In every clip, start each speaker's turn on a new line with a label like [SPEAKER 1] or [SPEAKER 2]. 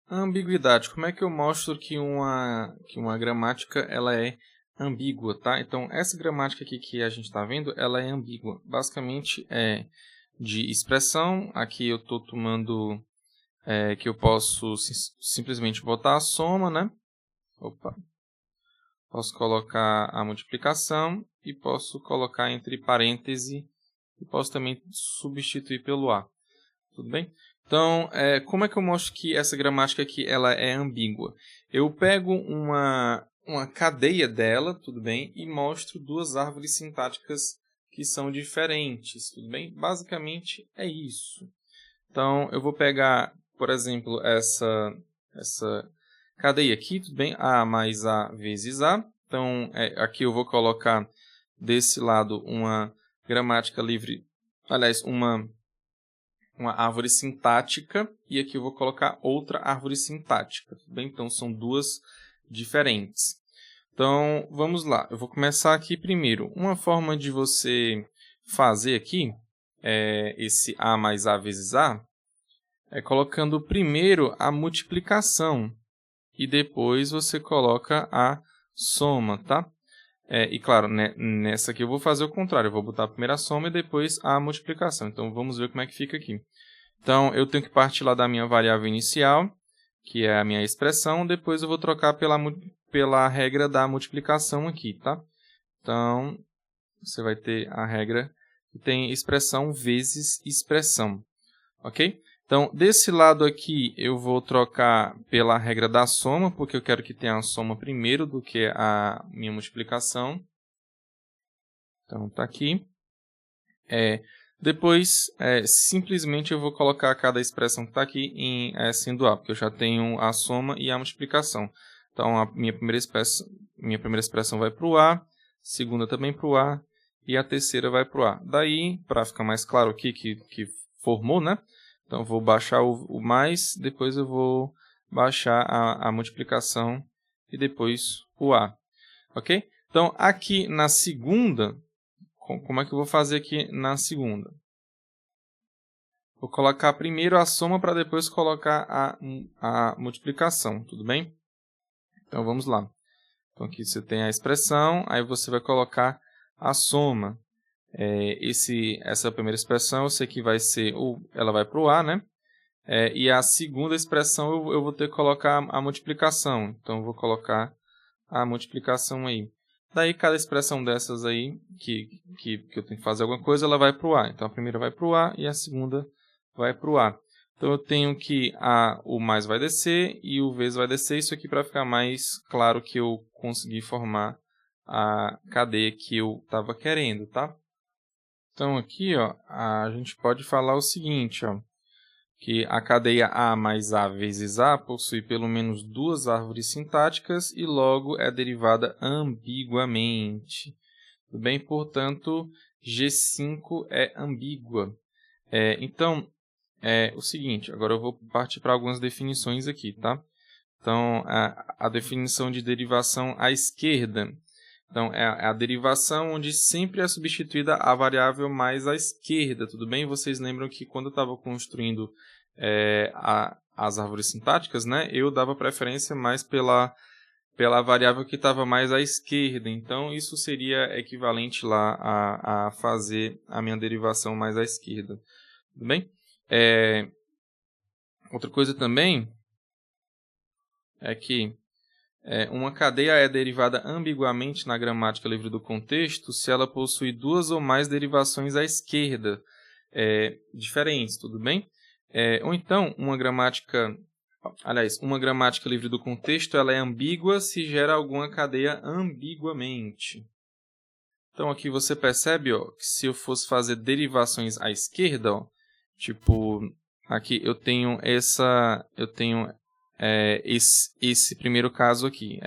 [SPEAKER 1] A ambiguidade. Como é que eu mostro que uma gramática ela é ambígua, tá? Então, essa gramática aqui que a gente está vendo, ela é ambígua. Basicamente, é de expressão. Aqui eu estou tomando que eu posso simplesmente botar a soma, né? Opa. Posso colocar a multiplicação e posso colocar entre parênteses e posso também substituir pelo A. Tudo bem? Então, como é que eu mostro que essa gramática aqui ela é ambígua? Eu pego uma cadeia dela, tudo bem? E mostro duas árvores sintáticas que são diferentes, tudo bem? Basicamente é isso. Então, eu vou pegar, por exemplo, essa cadeia aqui, tudo bem? A mais A vezes A. Então, aqui eu vou colocar desse lado uma gramática livre, aliás, uma árvore sintática, e aqui eu vou colocar outra árvore sintática, tudo bem? Então, são duas diferentes. Então, vamos lá. Eu vou começar aqui primeiro. Uma forma de você fazer aqui, esse A mais A vezes A, é colocando primeiro a multiplicação, e depois você coloca a soma, tá? E claro, né, nessa aqui eu vou fazer o contrário, eu vou botar primeiro a soma e depois a multiplicação. Então, vamos ver como é que fica aqui. Então, eu tenho que partir lá da minha variável inicial, que é a minha expressão, depois eu vou trocar pela regra da multiplicação aqui, tá? Então, você vai ter a regra que tem expressão vezes expressão, ok? Então, desse lado aqui, eu vou trocar pela regra da soma, porque eu quero que tenha a soma primeiro do que a minha multiplicação. Então, está aqui. Depois, simplesmente eu vou colocar cada expressão que está aqui sendo A, porque eu já tenho a soma e a multiplicação. Então, a minha primeira expressão vai para o A, a segunda também para o A, e a terceira vai para o A. Daí, para ficar mais claro aqui que formou, né? Então, eu vou baixar o mais, depois eu vou baixar a multiplicação e depois o A. Ok? Então, aqui na segunda, como é que eu vou fazer aqui na segunda? Vou colocar primeiro a soma para depois colocar a multiplicação, tudo bem? Então, vamos lá. Então, aqui você tem a expressão, aí você vai colocar a soma. Essa primeira expressão, eu sei que vai ser, ela vai para o A, né? E a segunda expressão, eu vou ter que colocar a multiplicação. Então, eu vou colocar a multiplicação aí. Daí, cada expressão dessas aí, que eu tenho que fazer alguma coisa, ela vai para o A. Então, a primeira vai para o A e a segunda vai para o A. Então, eu tenho que o mais vai descer e o vezes vai descer. Isso aqui para ficar mais claro que eu consegui formar a cadeia que eu estava querendo, tá? Então, aqui, ó, a gente pode falar o seguinte, ó, que a cadeia A mais A vezes A possui pelo menos duas árvores sintáticas e logo é derivada ambiguamente. Tudo bem? Portanto, G5 é ambígua. Então, o seguinte, agora eu vou partir para algumas definições aqui, tá? Então, a definição de derivação à esquerda. Então, é a derivação onde sempre é substituída a variável mais à esquerda, tudo bem? Vocês lembram que quando eu estava construindo as árvores sintáticas, né, eu dava preferência mais pela variável que estava mais à esquerda. Então, isso seria equivalente lá a fazer a minha derivação mais à esquerda. Tudo bem? Outra coisa também é que uma cadeia é derivada ambiguamente na gramática livre do contexto se ela possui duas ou mais derivações à esquerda diferentes, tudo bem? Ou então, uma gramática livre do contexto ela é ambígua se gera alguma cadeia ambiguamente. Então, aqui você percebe que se eu fosse fazer derivações à esquerda, tipo, aqui eu tenho esse primeiro caso aqui.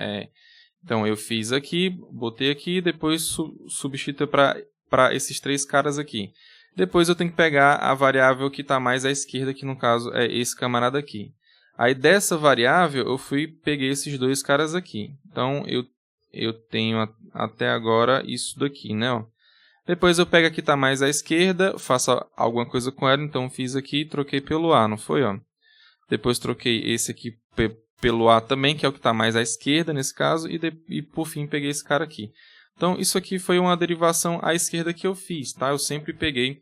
[SPEAKER 1] Então, eu fiz aqui, botei aqui, depois substitui para esses três caras aqui. Depois eu tenho que pegar a variável que está mais à esquerda, que no caso é esse camarada aqui. Aí dessa variável eu peguei esses dois caras aqui. Então, eu tenho até agora isso daqui, né? Depois eu pego a que está mais à esquerda, faço alguma coisa com ela, então fiz aqui e troquei pelo A, não foi? depois troquei esse aqui pelo A também, que é o que está mais à esquerda nesse caso, e por fim peguei esse cara aqui. Então, isso aqui foi uma derivação à esquerda que eu fiz, tá? Eu sempre peguei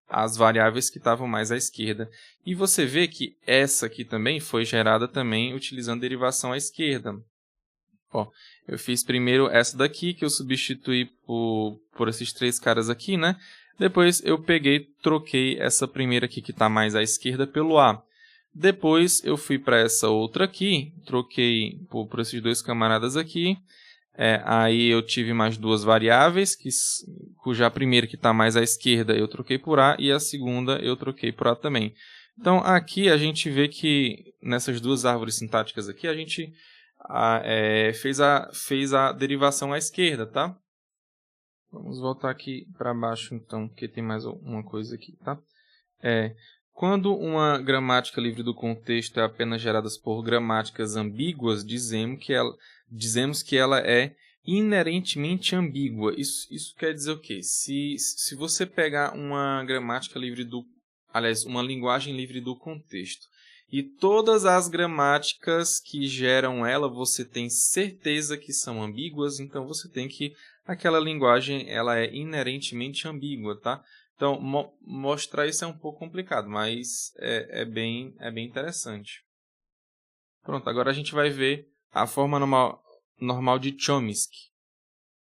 [SPEAKER 1] as variáveis que estavam mais à esquerda. E você vê que essa aqui também foi gerada também utilizando derivação à esquerda. Ó, eu fiz primeiro essa daqui, que eu substituí por esses três caras aqui, né? Depois eu peguei, troquei essa primeira aqui que está mais à esquerda pelo A. Depois eu fui para essa outra aqui, troquei por esses dois camaradas aqui. Aí eu tive mais duas variáveis, cuja a primeira que está mais à esquerda eu troquei por A e a segunda eu troquei por A também. Então aqui a gente vê que nessas duas árvores sintáticas aqui a gente fez a derivação à esquerda, tá? Vamos voltar aqui para baixo então, porque tem mais uma coisa aqui, tá? Quando uma gramática livre do contexto é apenas gerada por gramáticas ambíguas, dizemos que ela é inerentemente ambígua. Isso quer dizer o quê? Se você pegar uma gramática livre uma linguagem livre do contexto, e todas as gramáticas que geram ela, você tem certeza que são ambíguas, então você tem que aquela linguagem ela é inerentemente ambígua, tá? Então, mostrar isso é um pouco complicado, mas é bem interessante. Pronto, agora a gente vai ver a forma normal de Chomsky.